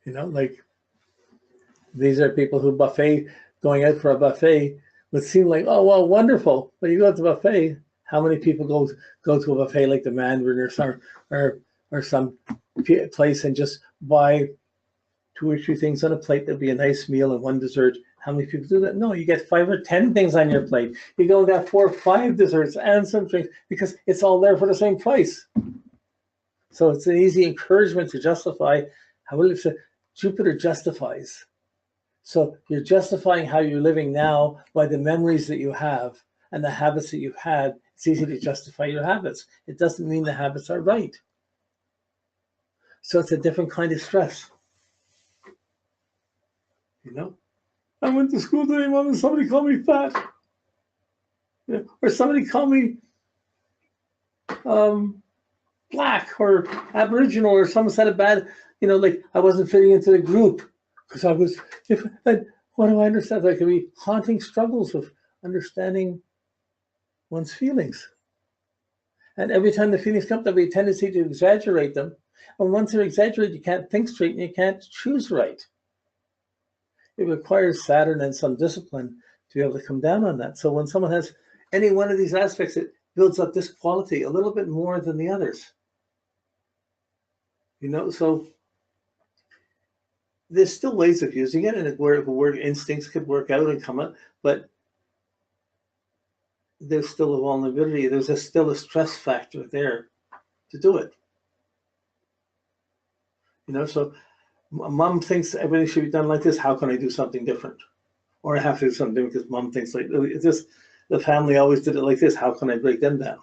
You know, like these are people who going out for a buffet would seem like, oh, well, wonderful. But you go to the buffet, how many people go to a buffet like the Mandarin or some place and just buy 2 or 3 things on a plate? There'll be a nice meal and one dessert. How many people do that? No, you get 5 or 10 things on your plate. You go and get 4 or 5 desserts and some drinks because it's all there for the same price. So it's an easy encouragement to justify how Jupiter justifies. So you're justifying how you're living now by the memories that you have and the habits that you've had. It's easy to justify your habits. It doesn't mean the habits are right. So it's a different kind of stress. You know, I went to school today, Mom, and somebody called me fat. Yeah. Or somebody called me black or Aboriginal, or someone said a bad, like I wasn't fitting into the group because I was, what do I understand? There could be haunting struggles of understanding one's feelings. And every time the feelings come, there'll be a tendency to exaggerate them. And once they're exaggerated, you can't think straight and you can't choose right. It requires Saturn and some discipline to be able to come down on that. So when someone has any one of these aspects, it builds up this quality a little bit more than the others. So there's still ways of using it, and where instincts could work out and come up, but there's still a vulnerability. There's still a stress factor there to do it. So Mom thinks everything should be done like this. How can I do something different? Or I have to do something different because Mom thinks like this. The family always did it like this. How can I break them down?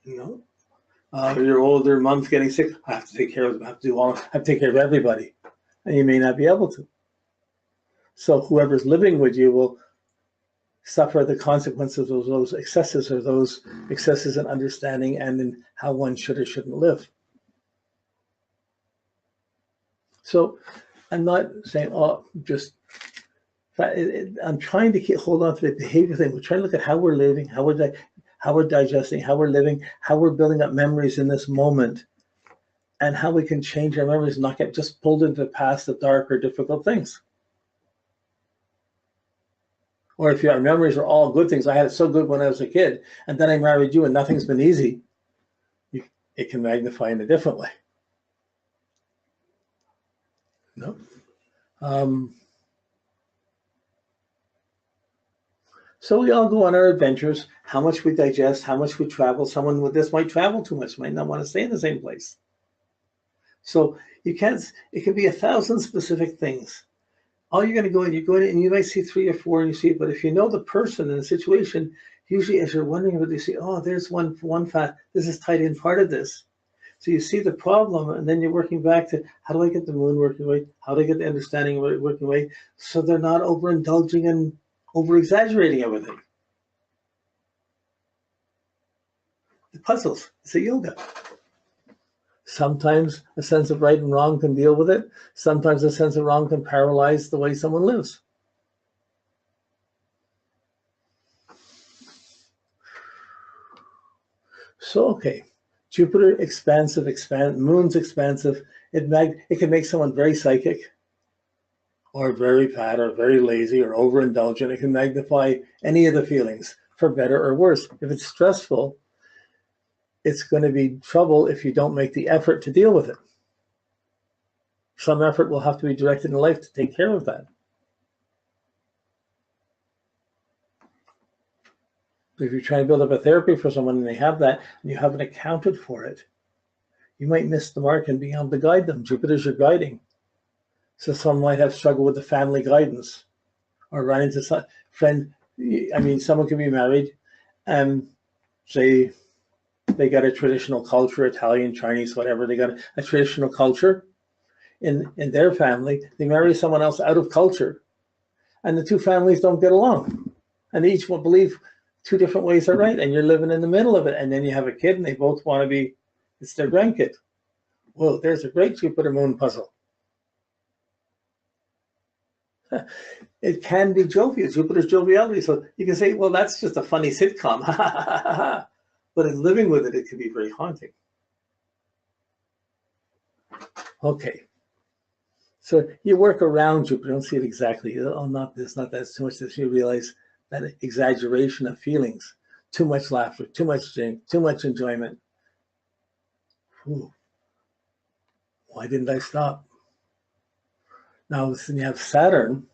You're older, Mom's getting sick. I have to take care of them. I have to take care of everybody, and you may not be able to. So whoever's living with you will suffer the consequences of those excesses, or those excesses in understanding and in how one should or shouldn't live. So I'm not saying, I'm trying to hold on to the behavior thing. We're trying to look at how we're living, how we're digesting, how we're living, how we're building up memories in this moment, and how we can change our memories and not get just pulled into the past of dark or difficult things. Or if your memories are all good things, I had it so good when I was a kid, and then I married you and nothing's been easy, it can magnify in a different way. So we all go on our adventures, how much we digest, how much we travel. Someone with this might travel too much, might not want to stay in the same place. So it can be 1,000 specific things. All you're going to go in and you might see 3 or 4 and you see it, but if you know the person and the situation, usually as you're wondering what you see, there's one fact, this is tied in part of this. So you see the problem, and then you're working back to how do I get the moon working away? How do I get the understanding working away? So they're not overindulging and over-exaggerating everything. The puzzles, it's a yoga. Sometimes a sense of right and wrong can deal with it. Sometimes a sense of wrong can paralyze the way someone lives. So, okay, Jupiter expansive, Moon's expansive. It can make someone very psychic, or very fat, or very lazy, or overindulgent. It can magnify any of the feelings, for better or worse. If it's stressful, it's going to be trouble if you don't make the effort to deal with it. Some effort will have to be directed in life to take care of that. If you're trying to build up a therapy for someone and they have that, and you haven't accounted for it, you might miss the mark and be able to guide them. Jupiter's your guiding. So someone might have struggled with the family guidance, or run into some friend. Someone can be married and say they got a traditional culture, Italian, Chinese, whatever. They got a traditional culture in their family. They marry someone else out of culture, and the two families don't get along, and they each will believe 2 different ways are right, and you're living in the middle of it. And then you have a kid, and they both want to be, it's their grandkid. Well, there's a great Jupiter Moon puzzle. It can be jovial. Jupiter's joviality. So you can say, well, that's just a funny sitcom. But in living with it, it can be very haunting. Okay. So you work around Jupiter. Don't see it exactly. Oh, not this, not that. It's too much this. You realize that exaggeration of feelings, too much laughter, too much drink, too much enjoyment. Ooh, why didn't I stop? Now, then you have Saturn.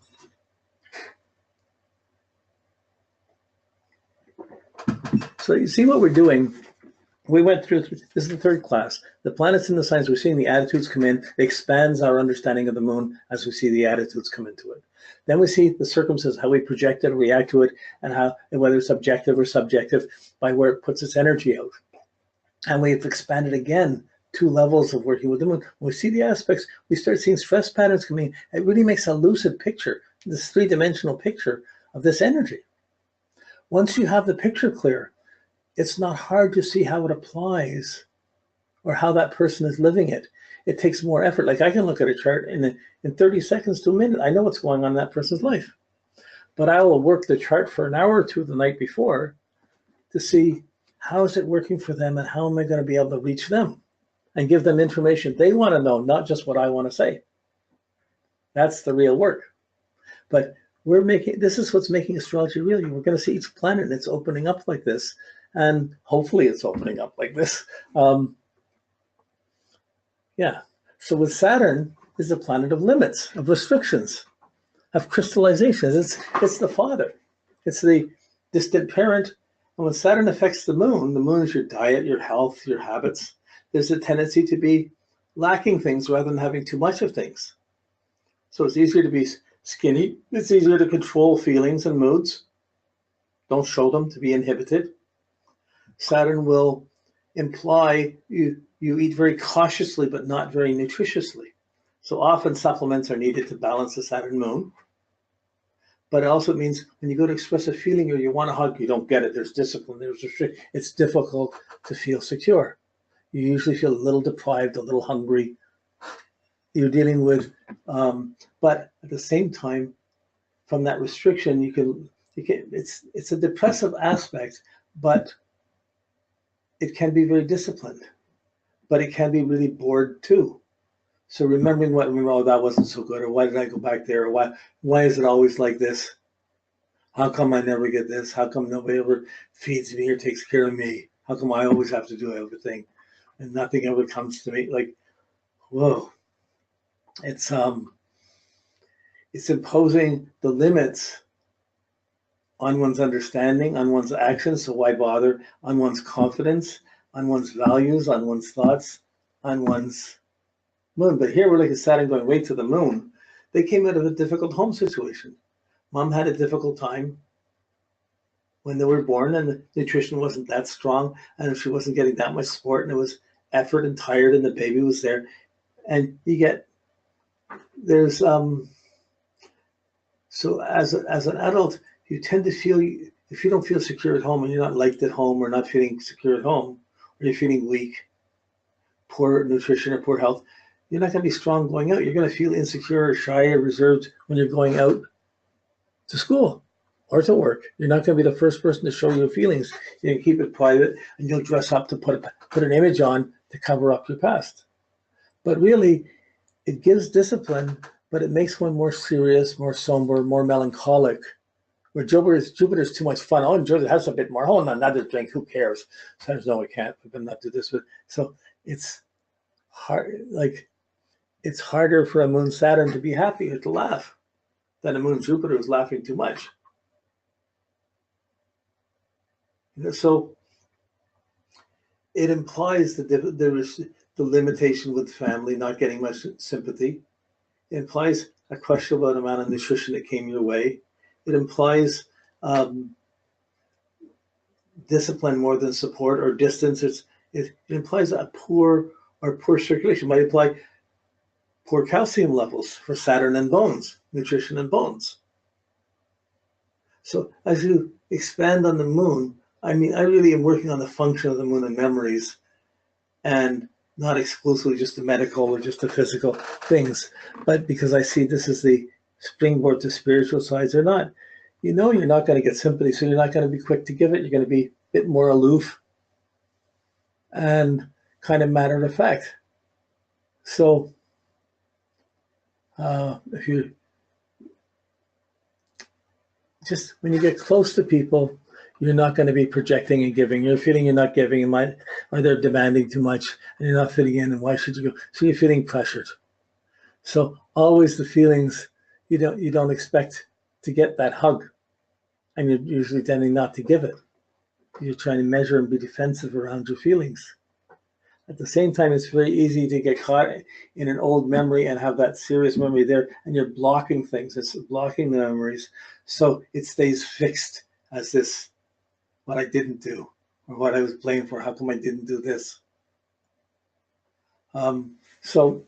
So you see what we're doing. We went through, this is the third class. The planets and the signs, we're seeing the attitudes come in. It expands our understanding of the moon as we see the attitudes come into it. Then we see the circumstances, how we project it, react to it, and how, and whether it's objective or subjective, by where it puts its energy out. And we've expanded again 2 levels of working with the moon. When we see the aspects, we start seeing stress patterns coming. It really makes a lucid picture, this 3-dimensional picture of this energy. Once you have the picture clear, it's not hard to see how it applies or how that person is living it. It takes more effort. Like I can look at a chart in 30 seconds to a minute. I know what's going on in that person's life. But I will work the chart for an hour or two the night before to see how is it working for them and how am I going to be able to reach them and give them information they want to know, not just what I want to say. That's the real work. But this is what's making astrology real. We're going to see each planet and it's opening up like this. And hopefully it's opening up like this. Yeah. So with Saturn is a planet of limits, of restrictions, of crystallizations. It's the father. It's the distant parent. And when Saturn affects the moon is your diet, your health, your habits. There's a tendency to be lacking things rather than having too much of things. So it's easier to be skinny. It's easier to control feelings and moods. Don't show them, to be inhibited. Saturn will imply you eat very cautiously, but not very nutritiously. So often supplements are needed to balance the Saturn moon. But it also means when you go to express a feeling or you want to hug, you don't get it. There's discipline, there's restriction. It's difficult to feel secure. You usually feel a little deprived, a little hungry. You're dealing with, but at the same time, from that restriction, it's a depressive aspect, but it can be very disciplined, but it can be really bored too. So remembering oh, that wasn't so good, or why did I go back there, or why is it always like this? How come I never get this? How come nobody ever feeds me or takes care of me? How come I always have to do everything and nothing ever comes to me? Like, whoa. It's imposing the limits on one's understanding, on one's actions, so why bother, on one's confidence, on one's values, on one's thoughts, on one's moon. But here we're like a Saturn going right to the moon. They came out of a difficult home situation. Mom had a difficult time when they were born, and the nutrition wasn't that strong, and she wasn't getting that much support, and it was effort and tired, and the baby was there. And there's so as an adult, you tend to feel, if you don't feel secure at home and you're not liked at home or not feeling secure at home, or you're feeling weak, poor nutrition or poor health, you're not going to be strong going out. You're going to feel insecure or shy or reserved when you're going out to school or to work. You're not going to be the first person to show your feelings. You can keep it private and you'll dress up to put an image on to cover up your past. But really, it gives discipline, but it makes one more serious, more somber, more melancholic. Where Jupiter's too much fun. Oh, enjoy it. Have a bit more. Oh, another drink. Who cares? Sometimes no, I can't. We better not do this. So it's hard. Like it's harder for a Moon Saturn to be happy or to laugh than a Moon Jupiter who's laughing too much. So it implies that there is the limitation with family, not getting much sympathy. It implies a questionable amount of nutrition that came your way. It implies discipline more than support or distance. It implies a poor circulation. It might imply poor calcium levels for Saturn and bones, nutrition and bones. So as you expand on the moon, I really am working on the function of the moon and memories, and not exclusively just the medical or just the physical things, but because I see this as the springboard to spiritual sides or not. You're not going to get sympathy, so you're not going to be quick to give it. You're going to be a bit more aloof and kind of matter of fact. So If you just, when you get close to people, you're not going to be projecting and giving. You're feeling you're not giving, or they're demanding too much, and you're not fitting in, and why should you go? So you're feeling pressured. So always the feelings, you don't expect to get that hug, and you're usually tending not to give it. You're trying to measure and be defensive around your feelings. At the same time, it's very easy to get caught in an old memory and have that serious memory there, and you're blocking things. It's blocking the memories, so it stays fixed as this, what I didn't do, or what I was blamed for. How come I didn't do this? So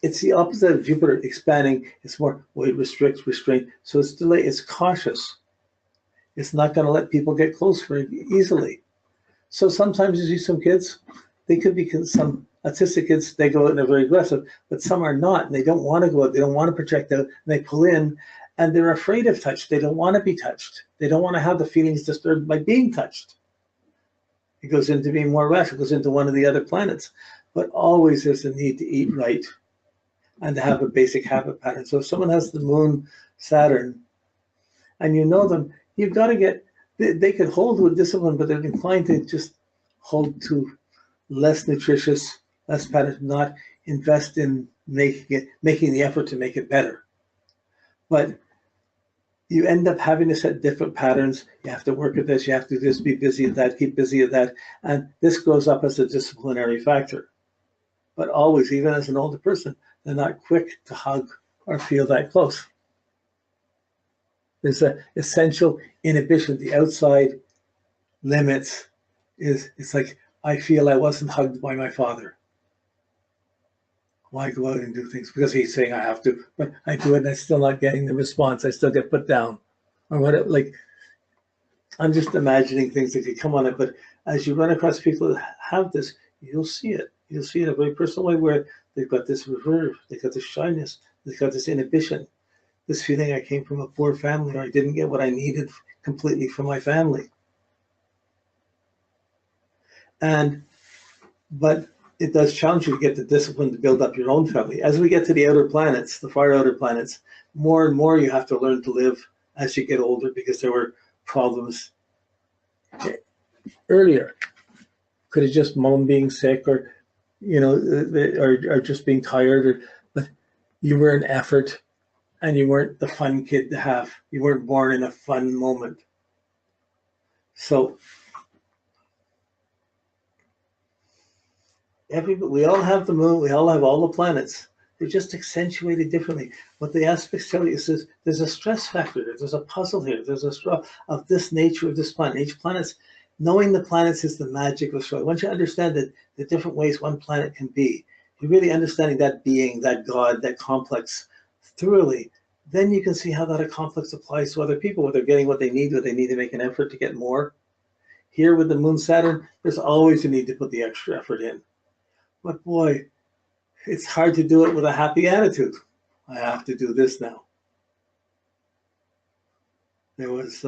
it's the opposite of Jupiter expanding. It's more, well, it restricts, restraint. So it's delay. It's cautious. It's not going to let people get close very easily. So sometimes you see some kids, they could be some autistic kids, they go out and they're very aggressive, but some are not, and they don't want to go out, they don't want to project out, and they pull in, and they're afraid of touch. They don't want to be touched. They don't want to have the feelings disturbed by being touched. It goes into being more rational, it goes into one of the other planets. But always there's a need to eat right and to have a basic habit pattern. So if someone has the moon, Saturn, and you know them, you've got to get, they could hold with discipline, but they're inclined to just hold to less nutritious, less pattern, not invest in making the effort to make it better. But you end up having to set different patterns. You have to work at this, you have to just be busy at that, keep busy at that. And this grows up as a disciplinary factor. But always, even as an older person, they're not quick to hug or feel that close. There's an essential inhibition. The outside limits it's like, I feel I wasn't hugged by my father. Why go out and do things? Because he's saying I have to, but I do it and I'm still not getting the response. I still get put down. Or what, like, I'm just imagining things that could come on it, but as you run across people that have this, you'll see it. You'll see it in a very personal way where they've got this reserve, they've got this shyness, they've got this inhibition, this feeling I came from a poor family or I didn't get what I needed completely from my family. But it does challenge you to get the discipline to build up your own family. As we get to the outer planets, the far outer planets, more and more you have to learn to live as you get older because there were problems earlier. Could have just mom being sick or, or just being tired, but you were an effort and you weren't the fun kid to have. You weren't born in a fun moment. So we all have the moon, we all have all the planets. They're just accentuated differently. What the aspects tell you is there's a stress factor there, there's a puzzle here, there's a struggle of this nature of this planet. Each planet's, knowing the planets is the magic of Astrology. Once you understand that the different ways one planet can be, you're really understanding that being, that God, that complex thoroughly, then you can see how that complex applies to other people, whether they're getting what they need, or they need to make an effort to get more. Here with the moon Saturn, there's always a need to put the extra effort in. But boy, it's hard to do it with a happy attitude. I have to do this now. There was